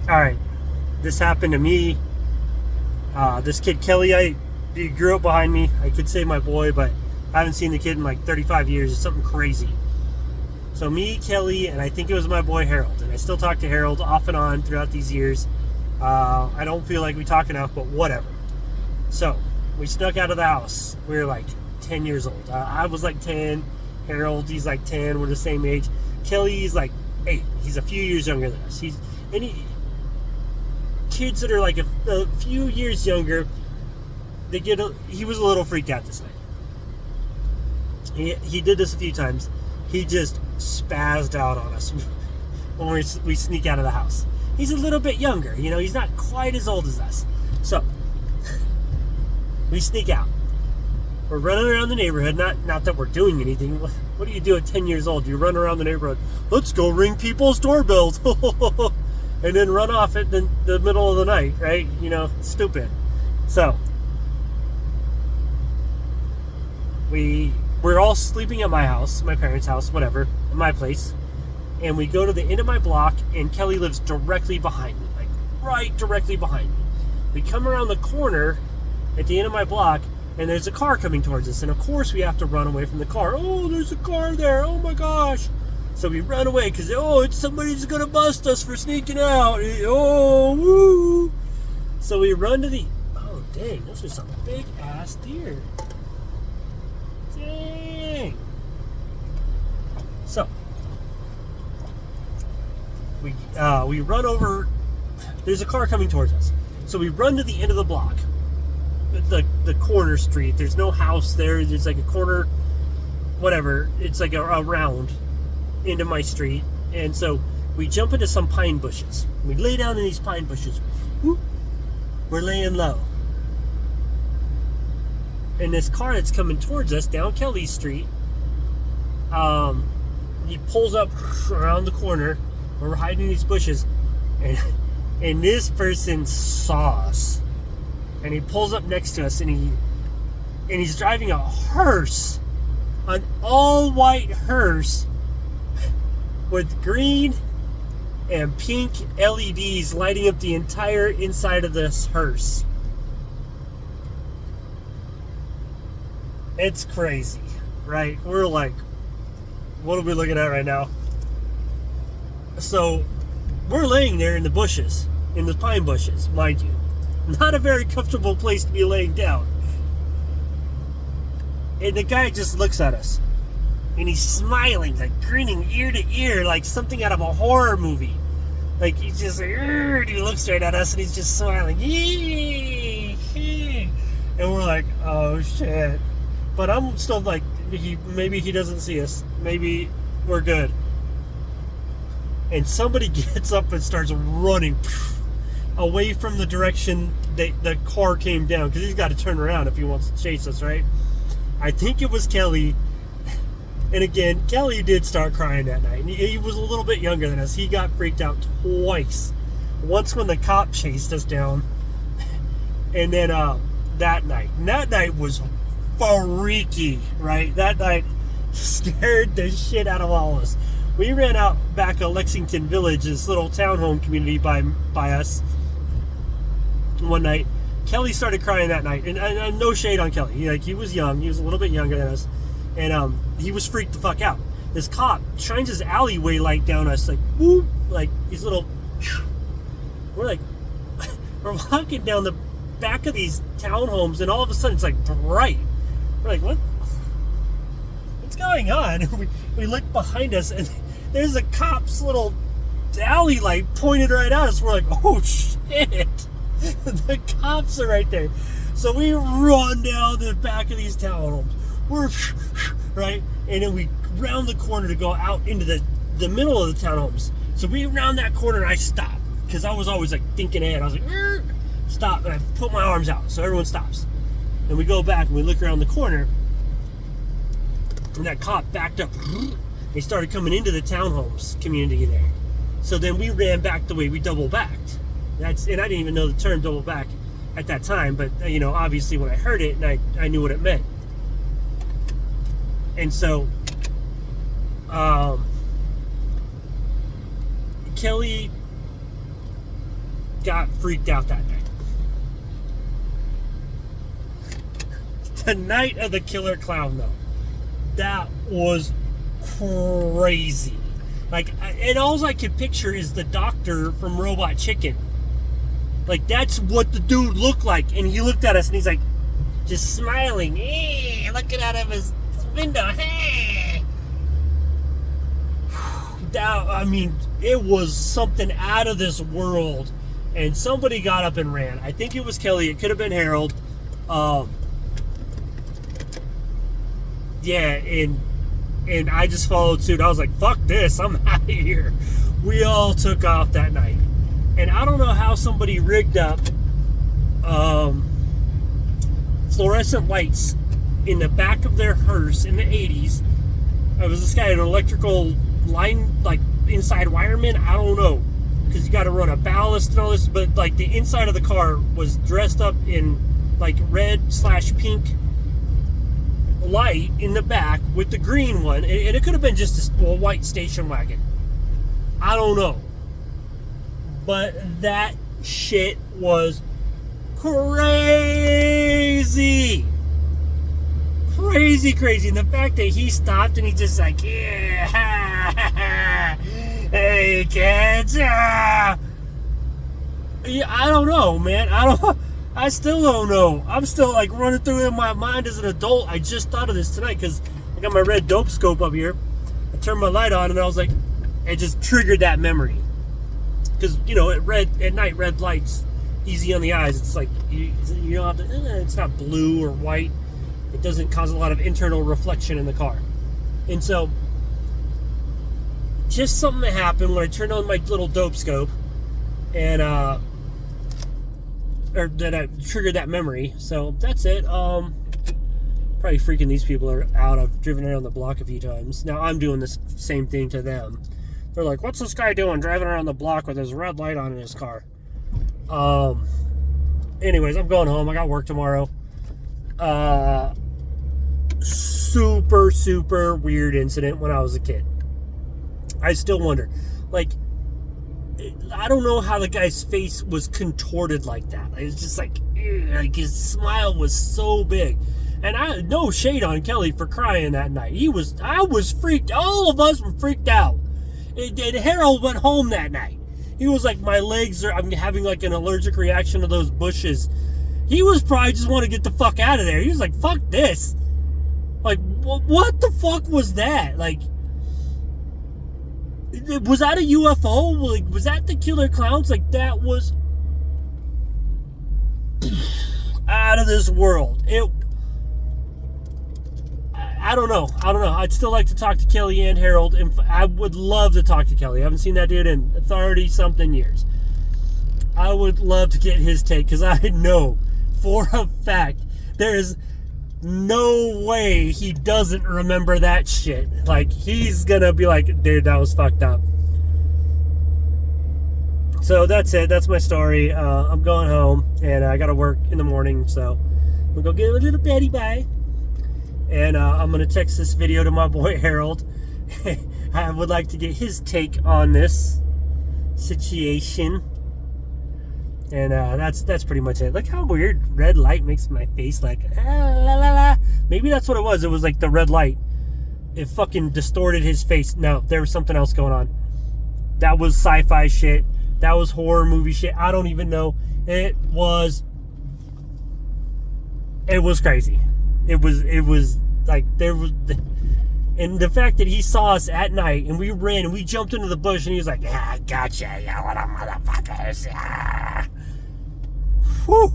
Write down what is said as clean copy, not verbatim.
All right, this happened to me. This kid Kelly, he grew up behind me. I could say my boy, but I haven't seen the kid in like 35 years. It's something crazy. So me, Kelly, and I think it was my boy Harold, and I still talk to Harold off and on throughout these years. I don't feel like we talk enough, but whatever. So we snuck out of the house. We were like 10 years old. I was like 10. Harold, he's like 10. We're the same age. Kelly's like 8. He's a few years younger than us. Kids that are like a few years younger, he was a little freaked out this night. He did this a few times. He just spazzed out on us when we sneak out of the house. He's a little bit younger, he's not quite as old as us. So we sneak out. We're running around the neighborhood, not that we're doing anything. What do you do at 10 years old? You run around the neighborhood. Let's go ring people's doorbells. And then run off at the middle of the night, right? Stupid. So we're all sleeping at my house, my parents' house, whatever, at my place. And we go to the end of my block, and Kelly lives directly behind me, like right directly behind me. We come around the corner at the end of my block, and there's a car coming towards us. And of course we have to run away from the car. Oh, there's a car there. Oh my gosh. So we run away because, it's somebody's going to bust us for sneaking out. Oh, woo. So we run to oh, dang, those are some big ass deer. Dang. So we run over. There's a car coming towards us. So we run to the end of the block. The corner street. There's no house there. There's like a corner, whatever. It's like a round into my street. And so we jump into some pine bushes. We lay down in these pine bushes. Whoop. We're laying low. And this car that's coming towards us down Kelly Street, he pulls up around the corner. We're hiding in these bushes. And this person saw us. And he pulls up next to us, and he's driving a hearse, an all-white hearse with green and pink LEDs lighting up the entire inside of this hearse. It's crazy, right? We're like, what are we looking at right now? So we're laying there in the bushes, in the pine bushes, mind you. Not a very comfortable place to be laying down. And the guy just looks at us. And he's smiling, like grinning ear to ear, like something out of a horror movie. Like he's just like, he looks right at us and he's just smiling. And we're like, oh shit. But I'm still like, maybe he doesn't see us. Maybe we're good. And somebody gets up and starts running away from the direction the car came down, because he's got to turn around if he wants to chase us, right? I think it was Kelly. And again, Kelly did start crying that night. He was a little bit younger than us. He got freaked out twice. Once when the cop chased us down, and then that night. And that night was freaky, right? That night scared the shit out of all of us. We ran out back of Lexington Village, this little townhome community by us. One night, Kelly started crying that night, and no shade on Kelly. He was young. He was a little bit younger than us, and he was freaked the fuck out. This cop shines his alleyway light down us, like whoop, like these little. We're walking down the back of these townhomes, and all of a sudden it's like bright. We're like, what's going on? We look behind us, and there's a cop's little alley light pointed right at us. We're like, oh shit. The cops are right there. So we run down the back of these townhomes. We're right, and then we round the corner to go out into the middle of the townhomes. So we round that corner, and I stop because I was always like thinking ahead. I was like, stop, and I put my arms out so everyone stops. And we go back and we look around the corner, and that cop backed up. They started coming into the townhomes community there. So then we ran back the way we double backed. And I didn't even know the term double back at that time, but obviously when I heard it, and I knew what it meant. And so Kelly got freaked out that night. The night of the killer clown, though, that was crazy. Like, and all I could picture is the doctor from Robot Chicken. Like, that's what the dude looked like. And he looked at us and he's like, just smiling, looking out of his window. Hey. That, I mean, it was something out of this world. And somebody got up and ran. I think it was Kelly. It could have been Harold. Yeah, and I just followed suit. I was like, fuck this, I'm out of here. We all took off that night. And I don't know how somebody rigged up fluorescent lights in the back of their hearse in the 80s. It was this guy, an electrical line, like inside wireman, I don't know. Because you got to run a ballast and all this, but like the inside of the car was dressed up in like red/pink light in the back with the green one, and it could have been just a white station wagon. I don't know. But that shit was crazy. Crazy. And the fact that he stopped and he just like, yeah, hey kids, yeah, I don't know, man. I still don't know. I'm still like running through in my mind as an adult. I just thought of this tonight because I got my red dope scope up here. I turned my light on and I was like, it just triggered that memory. Because, you know, at night, red lights, easy on the eyes. It's like, you don't have to, it's not blue or white. It doesn't cause a lot of internal reflection in the car. And so, just something that happened when I turned on my little dope scope and, or that I triggered that memory. So that's it. Probably freaking these people are out. I've driven around the block a few times. Now I'm doing this same thing to them. They're like, what's this guy doing driving around the block with his red light on in his car? Anyways, I'm going home. I got work tomorrow. Super weird incident when I was a kid. I still wonder, like, I don't know how the guy's face was contorted like that. It was just like his smile was so big. And I no shade on Kelly for crying that night. I was freaked. All of us were freaked out. And Harold went home that night. He was like, I'm having like an allergic reaction to those bushes. He was probably just want to get the fuck out of there. He was like, fuck this. Like, what the fuck was that? Like, was that a UFO? Like, was that the killer clowns? Like, that was out of this world. I don't know. I'd still like to talk to Kelly and Harold, and I would love to talk to Kelly. I haven't seen that dude in 30-something years. I would love to get his take, because I know for a fact there is no way he doesn't remember that shit. Like, he's gonna be like, dude, that was fucked up. So that's it. That's my story. I'm going home, and I gotta work in the morning, so I'm gonna go get a little Betty bye. And I'm gonna text this video to my boy Harold. I would like to get his take on this situation. And that's pretty much it. Look how weird red light makes my face like, la la la. Maybe that's what it was. It was like the red light. It fucking distorted his face. No, there was something else going on. That was sci-fi shit. That was horror movie shit. I don't even know. It was crazy. It was like there was, and the fact that he saw us at night and we ran and we jumped into the bush and he was like, yeah, I gotcha, yeah, what a motherfuckers. Yeah. Whew.